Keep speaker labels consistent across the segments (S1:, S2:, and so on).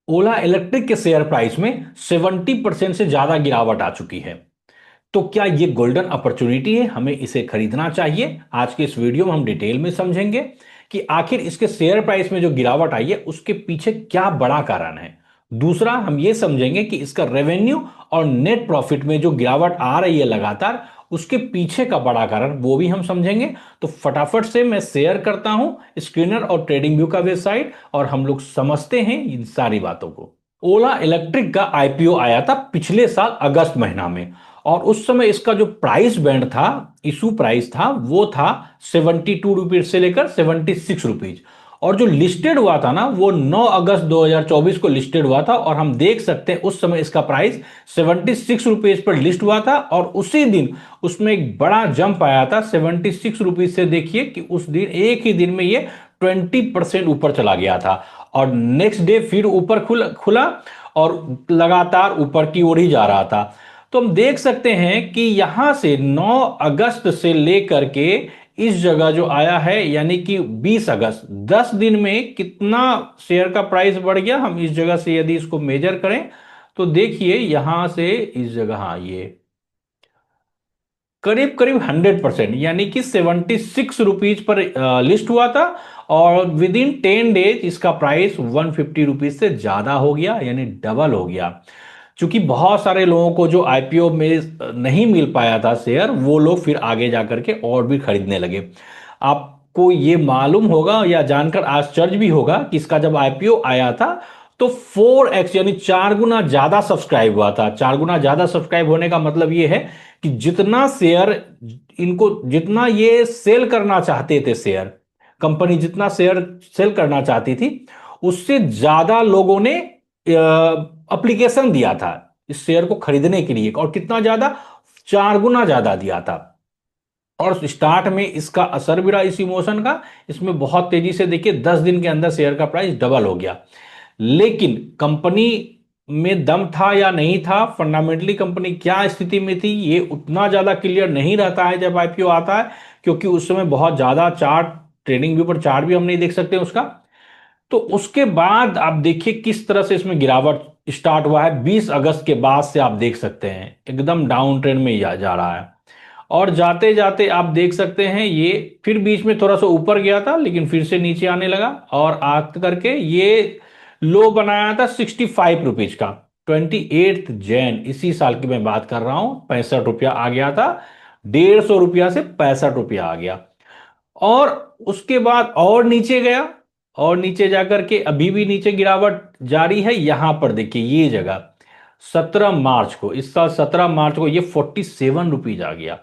S1: ओला electric के share price में 70% से ज्यादा गिरावट आ चुकी है। तो क्या ये गोल्डन अपॉर्चुनिटी है, हमें इसे खरीदना चाहिए? आज के इस वीडियो में हम डिटेल में समझेंगे कि आखिर इसके शेयर प्राइस में जो गिरावट आई है उसके पीछे क्या बड़ा कारण है। दूसरा, हम ये समझेंगे कि इसका रेवेन्यू और नेट प्रॉफिट में जो गिरावट आ रही है लगातार, उसके पीछे का बड़ा कारण वो भी हम समझेंगे। तो फटाफट से मैं शेयर करता हूं स्क्रीनर और ट्रेडिंग व्यू का वेबसाइट, और हम लोग समझते हैं इन सारी बातों को। ओला इलेक्ट्रिक का आईपीओ आया था पिछले साल अगस्त महीना में, और उस समय इसका जो प्राइस बैंड था, इशू प्राइस था, वो था 72 रुपीज से लेकर 76 रुपीज। और जो लिस्टेड हुआ था ना, वो 9 अगस्त 2024 को लिस्टेड हुआ था, और हम देख सकते हैं उस समय इसका प्राइस 76 रुपीज पर लिस्ट हुआ था, और उसी दिन उसमें एक बड़ा जंप आया था 76 रुपीज से। देखिए कि उस दिन एक ही दिन में ये 20% ऊपर चला गया था, और नेक्स्ट डे फिर ऊपर खुला और लगातार ऊपर की ओर ही जा रहा था। तो हम देख सकते हैं कि यहां से 9 अगस्त से लेकर के इस जगह जो आया है, यानी कि 20 अगस्त, 10 दिन में कितना शेयर का प्राइस बढ़ गया। हम इस जगह से यदि इसको मेजर करें तो देखिए यहां से इस जगह, हाँ, ये करीब करीब 100%, यानी कि 76 रुपीज पर लिस्ट हुआ था, और विद इन 10 डेज इसका प्राइस 150 रुपीज से ज्यादा हो गया, यानी डबल हो गया। क्योंकि बहुत सारे लोगों को जो आईपीओ में नहीं मिल पाया था शेयर, वो लोग फिर आगे जाकर के और भी खरीदने लगे। आपको ये मालूम होगा या जानकर आश्चर्य भी होगा कि इसका जब आईपीओ आया था तो 4x यानी 4 गुना ज्यादा सब्सक्राइब हुआ था। 4 गुना ज्यादा सब्सक्राइब होने का मतलब ये है कि जितना शेयर इनको, जितना ये सेल करना चाहते थे शेयर, कंपनी जितना शेयर सेल करना चाहती थी, उससे ज्यादा लोगों ने एप्लीकेशन दिया था इस शेयर को खरीदने के लिए। और कितना ज्यादा? 4 गुना ज्यादा दिया था। और स्टार्ट में इसका असर भी रहा इस इमोशन का। इसमें बहुत तेजी से देखिए 10 दिन के अंदर शेयर का प्राइस डबल हो गया। लेकिन कंपनी में दम था या नहीं था, फंडामेंटली कंपनी क्या स्थिति में थी, ये उतना ज्यादा क्लियर नहीं रहता है जब आईपीओ आता है, क्योंकि उस समय बहुत ज्यादा चार्ट, ट्रेडिंग व्यू पर चार्ट भी हम नहीं देख सकते उसका। तो उसके बाद आप देखिए किस तरह से इसमें गिरावट स्टार्ट हुआ है। 20 अगस्त के बाद से आप देख सकते हैं एकदम डाउन ट्रेंड में जा रहा है, और जाते जाते आप देख सकते हैं ये फिर बीच में थोड़ा सा ऊपर गया था, लेकिन फिर से नीचे आने लगा, और आग करके ये लो बनाया था 65 रुपीज का। 28 जैन इसी साल की मैं बात कर रहा हूं, 65 रुपया आ गया था। 150 रुपया से 65 रुपया आ गया, और उसके बाद और नीचे गया, और नीचे जाकर के अभी भी नीचे गिरावट जारी है। यहां पर देखिए ये जगह 17 मार्च को, इस साल 17 मार्च को ये 47 रुपीज आ गया।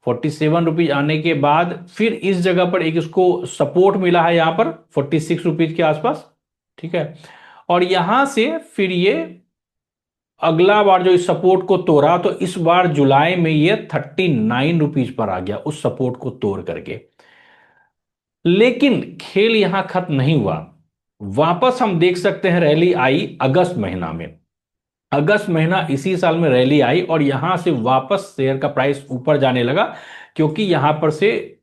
S1: 47 रुपीज आने के बाद फिर इस जगह पर एक इसको सपोर्ट मिला है, यहां पर 46 रुपीज के आसपास। ठीक है, और यहां से फिर ये अगला बार जो इस सपोर्ट को तोड़ा, तो इस बार जुलाई में ये 39 रुपीज पर आ गया उस सपोर्ट को तोड़ करके। लेकिन खेल यहां खत्म नहीं हुआ। वापस हम देख सकते हैं रैली आई अगस्त महीना में। अगस्त महीना इसी साल में रैली आई, और यहां से वापस शेयर का प्राइस ऊपर जाने लगा, क्योंकि यहां पर से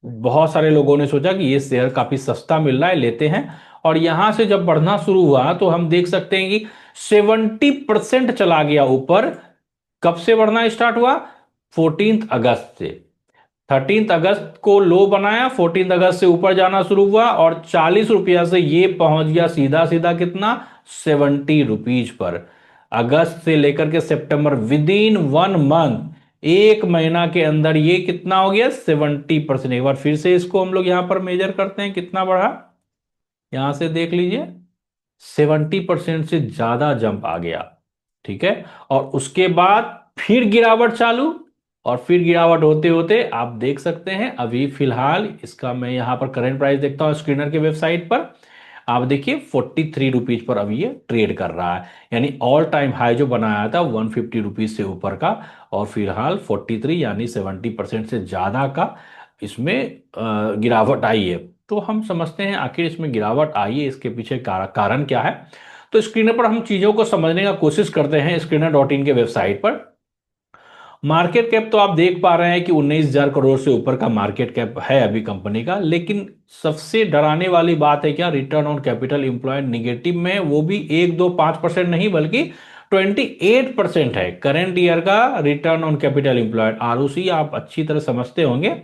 S1: बहुत सारे लोगों ने सोचा कि ये शेयर काफी सस्ता मिल रहा है, लेते हैं। और यहां से जब बढ़ना शुरू हुआ तो हम देख सकते हैं कि 70% चला गया ऊपर। कब से बढ़ना स्टार्ट हुआ? 14 अगस्त से। 13 अगस्त को लो बनाया, 14 अगस्त से ऊपर जाना शुरू हुआ, और 40 रुपया से ये पहुंच गया सीधा सीधा कितना? 70 रुपीज पर। अगस्त से लेकर के सितंबर, विद इन 1 मंथ, एक महीना के अंदर ये कितना हो गया? 70%। एक बार फिर से इसको हम लोग यहां पर मेजर करते हैं कितना बढ़ा। यहां से देख लीजिए 70% से ज्यादा जंप आ गया। ठीक है, और उसके बाद फिर गिरावट चालू, और फिर गिरावट होते होते आप देख सकते हैं अभी फिलहाल इसका, मैं यहां पर करंट प्राइस देखता हूं स्क्रीनर के वेबसाइट पर। आप देखिए 43 रुपीज पर अभी ये ट्रेड कर रहा है, यानी ऑल टाइम हाई जो बनाया था 150 रुपीज से ऊपर का, और फिलहाल 43 यानी 70% से ज्यादा का इसमें गिरावट आई है। तो हम समझते हैं आखिर इसमें गिरावट आई है, इसके पीछे कारण क्या है। तो स्क्रीनर पर हम चीजों को समझने का कोशिश करते हैं स्क्रीनर डॉट इन के वेबसाइट पर। मार्केट कैप तो आप देख पा रहे हैं कि 19,000 करोड़ से ऊपर का मार्केट कैप है अभी कंपनी का, लेकिन सबसे डराने वाली बात है क्या, return on capital employed negative में, वो भी 1 2 5% नहीं बल्कि 28% है करेंट ईयर का return on capital employed, ROC आप अच्छी तरह समझते होंगे।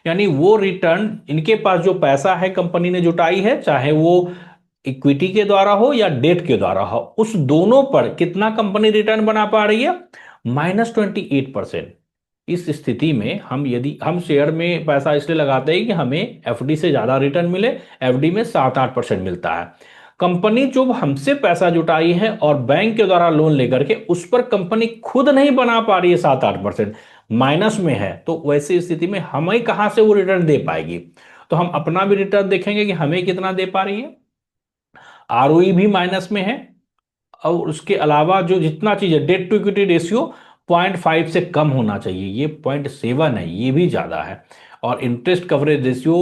S1: यानी वो रिटर्न, इनके पास जो पैसा है कंपनी ने जुटाई है, चाहे वो इक्विटी के द्वारा हो या डेट के द्वारा हो, उस दोनों पर कितना कंपनी रिटर्न बना पा रही है, -28%। इस स्थिति में हम, यदि हम शेयर में पैसा इसलिए लगाते हैं कि हमें एफडी से ज्यादा रिटर्न मिले, एफडी में 7 8% मिलता है। कंपनी जो हमसे पैसा जुटाई है और बैंक के द्वारा लोन लेकर के, उस पर कंपनी खुद नहीं बना पा रही है, 7 8% माइनस में है, तो वैसी स्थिति में हमें कहां से वो रिटर्न दे पाएगी। तो हम अपना भी रिटर्न देखेंगे कि हमें कितना दे पा रही है, आरओई भी माइनस में है, और उसके अलावा जो जितना चीज है, डेट टू इक्विटी रेशियो 0.5 से कम होना चाहिए, ये 0.7 है, ये भी ज्यादा है। और interest coverage ratio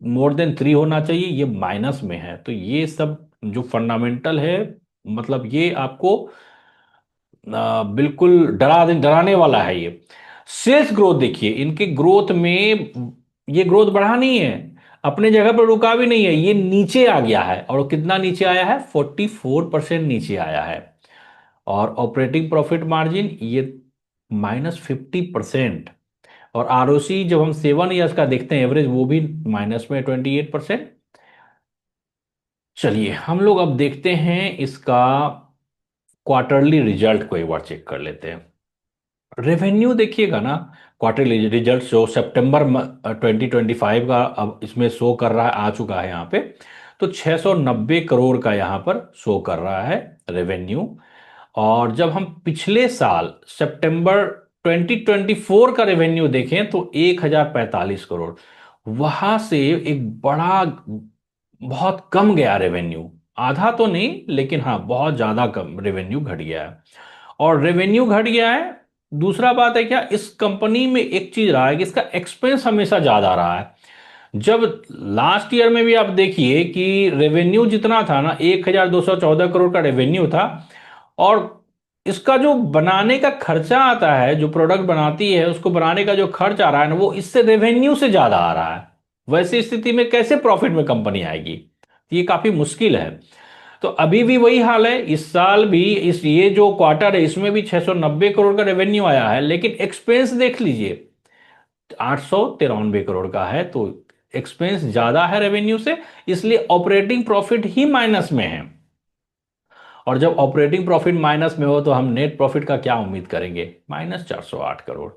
S1: more than 3 होना चाहिए, ये माइनस में है। तो ये सब जो फंडामेंटल है, मतलब ये आपको बिल्कुल डराने वाला है ये। सेल्स ग्रोथ देखिए, इनके ग्रोथ में ये ग्रोथ बढ़ा नहीं है, अपने जगह पर रुका भी नहीं है, ये नीचे आ गया है। और कितना नीचे आया है, 44% नीचे आया है। और ऑपरेटिंग प्रॉफिट मार्जिन ये -50%। और आरओसी जब हम 7 ईयर्स का देखते हैं एवरेज, वो भी माइनस में 28%। चलिए हम लोग अब देखते हैं इसका क्वार्टरली रिजल्ट को एक बार चेक कर लेते हैं। रेवेन्यू देखिएगा ना, क्वार्टरली रिजल्ट जो सितंबर 2025 का अब इसमें शो कर रहा है, आ चुका है यहाँ पे, तो 690 करोड़ का यहाँ पर शो कर रहा है रेवेन्यू। और जब हम पिछले साल सितंबर 2024 का रेवेन्यू देखें तो 1045 करोड़, वहां से एक बड़ा, बहुत कम गया रेवेन्यू, आधा तो नहीं लेकिन हाँ बहुत ज्यादा कम रेवेन्यू घट गया है। और रेवेन्यू घट गया है, दूसरा बात है क्या, इस कंपनी में एक चीज रहा है कि इसका एक्सपेंस हमेशा ज्यादा रहा है। जब लास्ट ईयर में भी आप देखिए कि रेवेन्यू जितना था ना, 1,214 करोड़ का रेवेन्यू था, और इसका जो बनाने का खर्चा आता है, जो प्रोडक्ट बनाती है उसको बनाने का जो खर्च आ रहा है ना, वो इससे रेवेन्यू से ज्यादा आ रहा है। वैसी स्थिति में कैसे प्रॉफिट में कंपनी आएगी, ये काफी मुश्किल है। तो अभी भी वही हाल है, इस साल भी, इस ये जो क्वार्टर है इसमें भी 690 करोड़ का रेवेन्यू आया है, लेकिन एक्सपेंस देख लीजिए 893 करोड़ का है, तो एक्सपेंस ज्यादा है रेवेन्यू से, इसलिए ऑपरेटिंग प्रॉफिट ही माइनस में है। और जब ऑपरेटिंग प्रॉफिट माइनस में हो तो हम नेट प्रॉफिट का क्या उम्मीद करेंगे, -408 करोड़।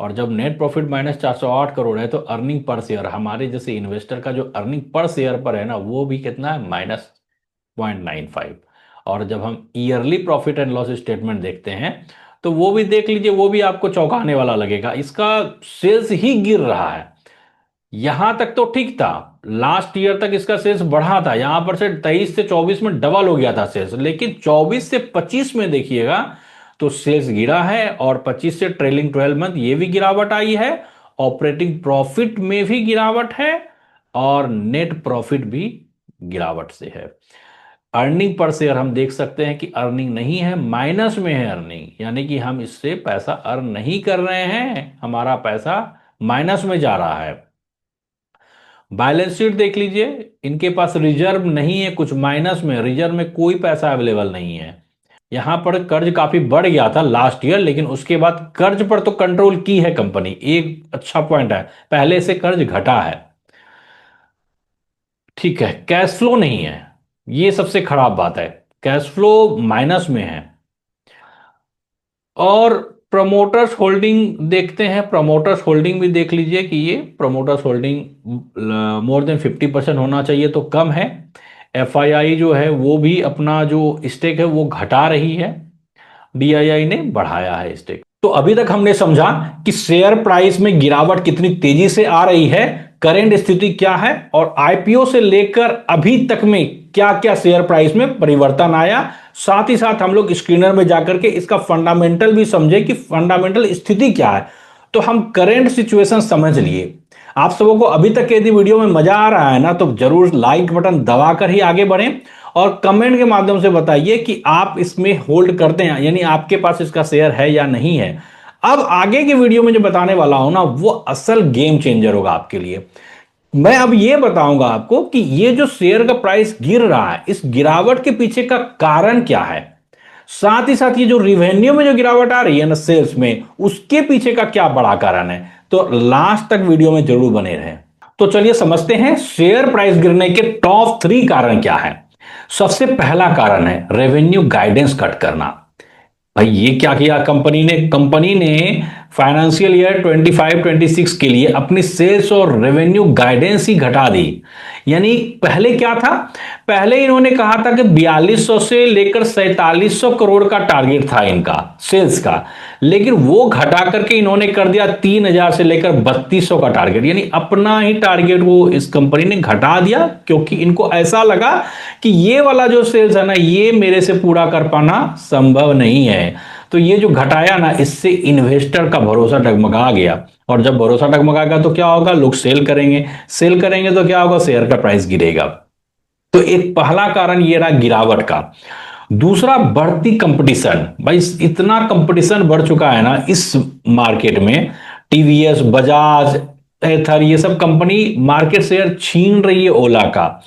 S1: और जब नेट प्रॉफिट -408 करोड़ है तो अर्निंग पर शेयर, हमारे जैसे इन्वेस्टर का जो अर्निंग पर शेयर पर है ना, वो भी कितना है, -0.95। और जब हम yearly profit and loss statement देखते हैं तो वो भी देख लीजिए, वो भी आपको चौंकाने वाला लगेगा, इसका सेल्स ही गिर रहा है। यहां तक तो ठीक था, लास्ट ईयर तक इसका सेल्स बढ़ा था, यहां पर से 23 से 24 में डबल हो गया था सेल्स, लेकिन 24 से 25 में देखिएगा तो सेल्स गिरा है, और 25 से ट्रेलिंग 12 मंथ ये भी गिरावट आई है, ऑपरेटिंग प्रॉफिट में भी गिरावट है, और नेट प्रॉफिट भी गिरावट से है। अर्निंग पर शेयर हम देख सकते हैं कि अर्निंग नहीं है, माइनस में है अर्निंग, यानी कि हम इससे पैसा अर्न नहीं कर रहे हैं, हमारा पैसा माइनस में जा रहा है। बैलेंस शीट देख लीजिए, इनके पास रिजर्व नहीं है, कुछ माइनस में, रिजर्व में कोई पैसा अवेलेबल नहीं है। यहां पर कर्ज काफी बढ़ गया था लास्ट ईयर, लेकिन उसके बाद कर्ज पर तो कंट्रोल की है कंपनी, एक अच्छा पॉइंट है, पहले से कर्ज घटा है। ठीक है, कैश फ्लो नहीं है, ये सबसे खराब बात है, कैश फ्लो माइनस में है। और प्रमोटर्स होल्डिंग देखते हैं, प्रमोटर्स होल्डिंग भी देख लीजिए कि ये प्रमोटर्स होल्डिंग मोर देन 50% होना चाहिए, तो कम है। एफआईआई जो है वो भी अपना जो स्टेक है वो घटा रही है, डीआईआई ने बढ़ाया है स्टेक। तो अभी तक हमने समझा कि शेयर प्राइस में गिरावट कितनी तेजी से आ रही है, करंट स्थिति क्या है, और आईपीओ से लेकर अभी तक में क्या क्या शेयर प्राइस में परिवर्तन आया। साथ ही साथ हम लोग स्क्रीनर में जाकर के इसका फंडामेंटल भी समझे कि फंडामेंटल स्थिति क्या है। तो हम करंट सिचुएशन समझ लिए। आप सबों को अभी तक यदि वीडियो में मजा आ रहा है ना, तो जरूर लाइक बटन दबाकर ही आगे बढ़ें, और कमेंट के माध्यम से बताइए कि आप इसमें होल्ड करते हैं, यानी आपके पास इसका शेयर है या नहीं है। अब आगे के वीडियो में जो बताने वाला हूं ना, वो असल गेम चेंजर होगा आपके लिए। मैं अब ये बताऊंगा आपको कि ये जो शेयर का प्राइस गिर रहा है, इस गिरावट के पीछे का कारण क्या है। साथ ही साथ ये जो रिवेन्यू में जो गिरावट आ रही है ना सेल्स में, उसके पीछे का क्या बड़ा कारण है। तो लास्ट तक वीडियो में जरूर बने रहें। तो चलिए समझते हैं शेयर प्राइस गिरने के टॉप 3 कारण क्या है। सबसे पहला कारण है रेवेन्यू गाइडेंस कट करना। भाई ये क्या किया कंपनी ने फाइनेंशियल ईयर 25-26 के लिए अपनी सेल्स और रेवेन्यू गाइडेंस ही घटा दी। यानी पहले क्या था, पहले इन्होंने कहा था कि 4200 से लेकर 4700 करोड़ का टारगेट था इनका सेल्स का, लेकिन वो घटा करके इन्होंने कर दिया 3000 से लेकर 3200 का टारगेट। यानी अपना ही टारगेट वो इस कंपनी ने घटा दिया, क्योंकि इनको ऐसा लगा कि ये वाला जो सेल्स है ना, ये मेरे से पूरा कर पाना संभव नहीं है। तो ये जो घटाया ना, इससे इन्वेस्टर का भरोसा डगमगा गया, और जब भरोसा डगमगाएगा तो क्या होगा, लोग सेल करेंगे, सेल करेंगे तो क्या होगा, शेयर का प्राइस गिरेगा। तो एक पहला कारण ये रहा गिरावट का। दूसरा, बढ़ती कंपटीशन। भाई इतना कंपटीशन बढ़ चुका है ना इस मार्केट में, टीवीएस, बजाज, एथर, ये सब कंपनी मार्केट शेयर छीन रही है ओला का।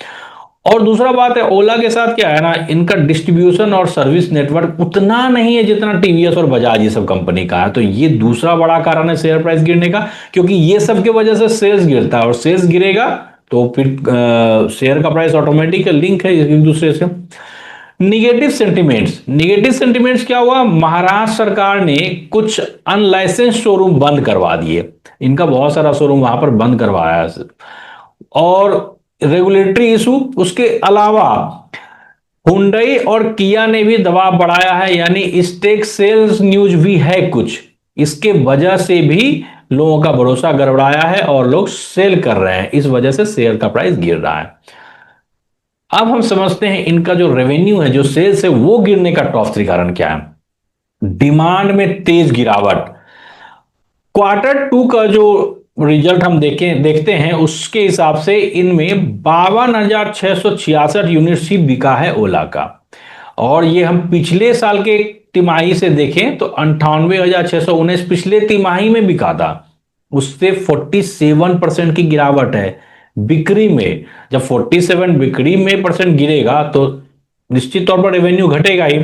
S1: और दूसरा बात है, ओला के साथ क्या है ना, इनका डिस्ट्रीब्यूशन और सर्विस नेटवर्क उतना नहीं है जितना टीवीएस और बजाज ये सब कंपनी का है। तो ये दूसरा बड़ा कारण है शेयर प्राइस गिरने का, क्योंकि ये सब की वजह से सेल्स गिरता है, और सेल्स गिरेगा तो फिर शेयर का प्राइस ऑटोमेटिक लिंक है एक दूसरे से। निगेटिव सेंटिमेंट्स क्या हुआ, महाराष्ट्र सरकार ने कुछ अनलाइसेंस शोरूम बंद करवा दिए, इनका बहुत सारा शोरूम वहां पर बंद करवाया। और रेगुलेटरी इशू, उसके अलावा हुंडई और किया ने भी दबाव बढ़ाया है, यानी स्टेक सेल्स न्यूज भी है कुछ, इसके वजह से भी लोगों का भरोसा गड़बड़ाया है और लोग सेल कर रहे हैं, इस वजह से शेयर का प्राइस गिर रहा है। अब हम समझते हैं इनका जो रेवेन्यू है, जो सेल्स है, वो गिरने का टॉप 3 कारण क्या है। डिमांड में तेज गिरावट। Q2 का जो रिजल्ट हम देखते हैं, उसके हिसाब से इनमें 52,666 यूनिट्स ही बिका है ओला का। और ये हम पिछले साल के तिमाही से देखें तो 98,619 पिछले तिमाही में बिका था, उससे 47% की गिरावट है बिक्री में। जब 47 बिक्री में परसेंट गिरेगा तो निश्चित तौर पर रेवेन्यू घटेगा ही।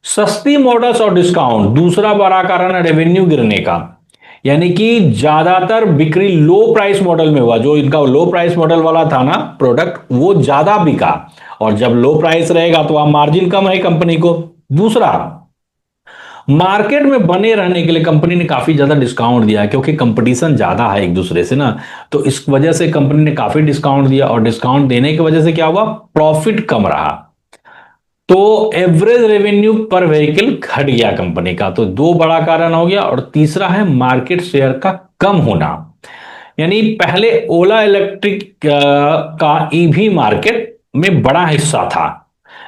S1: सस्ती मॉडल्स और डिस्काउंट दूसरा बड़ा कारण है रेवेन्यू गिरने का। यानी कि ज्यादातर बिक्री लो प्राइस मॉडल में हुआ, जो इनका लो प्राइस मॉडल वाला था ना प्रोडक्ट, वो ज्यादा बिका, और जब लो प्राइस रहेगा तो वहां मार्जिन कम है कंपनी को। दूसरा, मार्केट में बने रहने के लिए कंपनी ने काफी ज्यादा डिस्काउंट दिया है, क्योंकि कंपटीशन ज्यादा है एक दूसरे से ना, तो इस वजह से कंपनी ने काफी डिस्काउंट दिया, और डिस्काउंट देने की वजह से क्या हुआ, प्रॉफिट कम रहा, तो एवरेज रेवेन्यू पर व्हीकल घट गया कंपनी का। तो दो बड़ा कारण हो गया। और तीसरा है मार्केट शेयर का कम होना। यानी पहले ओला इलेक्ट्रिक का ईवी मार्केट में बड़ा हिस्सा था,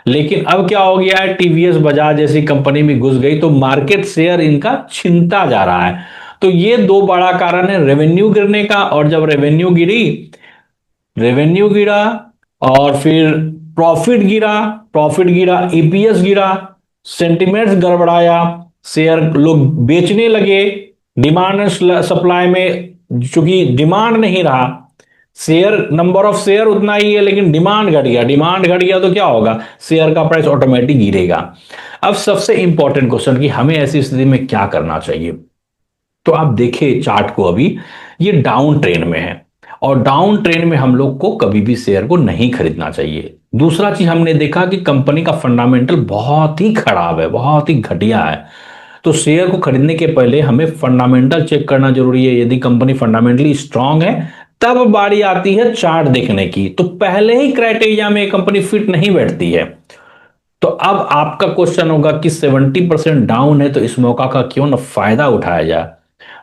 S1: लेकिन अब क्या हो गया है, टीवीएस, बजाज जैसी कंपनी भी घुस गई, तो मार्केट शेयर इनका छिनता जा रहा है। तो ये दो बड़ा कारण है रेवेन्यू गिरने का। और जब रेवेन्यू गिरा और फिर प्रॉफिट गिरा, ईपीएस गिरा, सेंटिमेंट्स गड़बड़ाया, शेयर लोग बेचने लगे, डिमांड एंड सप्लाई में चूंकि डिमांड नहीं रहा, शेयर नंबर ऑफ शेयर उतना ही है लेकिन डिमांड घट गया तो क्या होगा, शेयर का प्राइस ऑटोमेटिक गिरेगा। अब सबसे इंपॉर्टेंट क्वेश्चन कि हमें ऐसी स्थिति में क्या करना चाहिए। तो आप देखिए चार्ट को, अभी ये डाउन ट्रेंड में है, और डाउन ट्रेंड में हम लोग को कभी भी शेयर को नहीं खरीदना चाहिए। दूसरा चीज हमने देखा कि कंपनी का फंडामेंटल बहुत ही खराब है, बहुत ही घटिया है। तो शेयर को खरीदने के पहले हमें फंडामेंटल चेक करना जरूरी है। यदि कंपनी फंडामेंटली स्ट्रांग है तब बारी आती है चार्ट देखने की। तो पहले ही क्राइटेरिया में कंपनी फिट नहीं बैठती है। तो अब आपका क्वेश्चन होगा कि 70% डाउन है, तो इस मौका का क्यों ना फायदा उठाया जाए।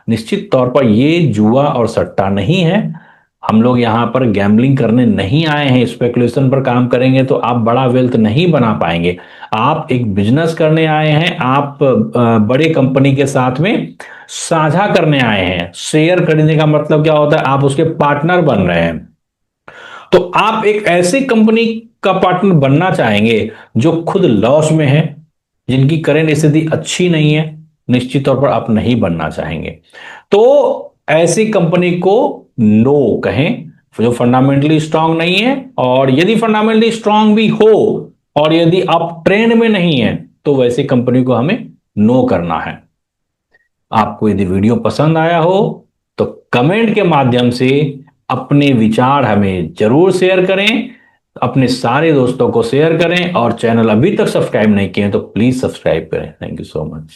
S1: निश्चित तौर पर ये जुआ और सट्टा नहीं है। हम लोग यहां पर गैम्बलिंग करने नहीं आए हैं, स्पेकुलेशन पर काम करेंगे तो आप बड़ा वेल्थ नहीं बना पाएंगे। आप एक बिजनेस करने आए हैं, आप बड़े कंपनी के साथ में साझा करने आए हैं। शेयर खरीदने का मतलब क्या होता है, आप उसके पार्टनर बन रहे हैं। तो आप एक ऐसी कंपनी का पार्टनर बनना चाहेंगे जो खुद लॉस में है, जिनकी करेंट स्थिति अच्छी नहीं है, निश्चित तौर पर आप नहीं बनना चाहेंगे। तो ऐसी कंपनी को नो कहें जो फंडामेंटली स्ट्रांग नहीं है। और यदि फंडामेंटली स्ट्रांग भी हो और यदि आप ट्रेंड में नहीं है तो वैसी कंपनी को हमें नो करना है। आपको यदि वीडियो पसंद आया हो तो कमेंट के माध्यम से अपने विचार हमें जरूर शेयर करें, अपने सारे दोस्तों को शेयर करें और चैनल अभी तक सब्सक्राइब नहीं किए हैं तो प्लीज सब्सक्राइब करें। Thank you so much.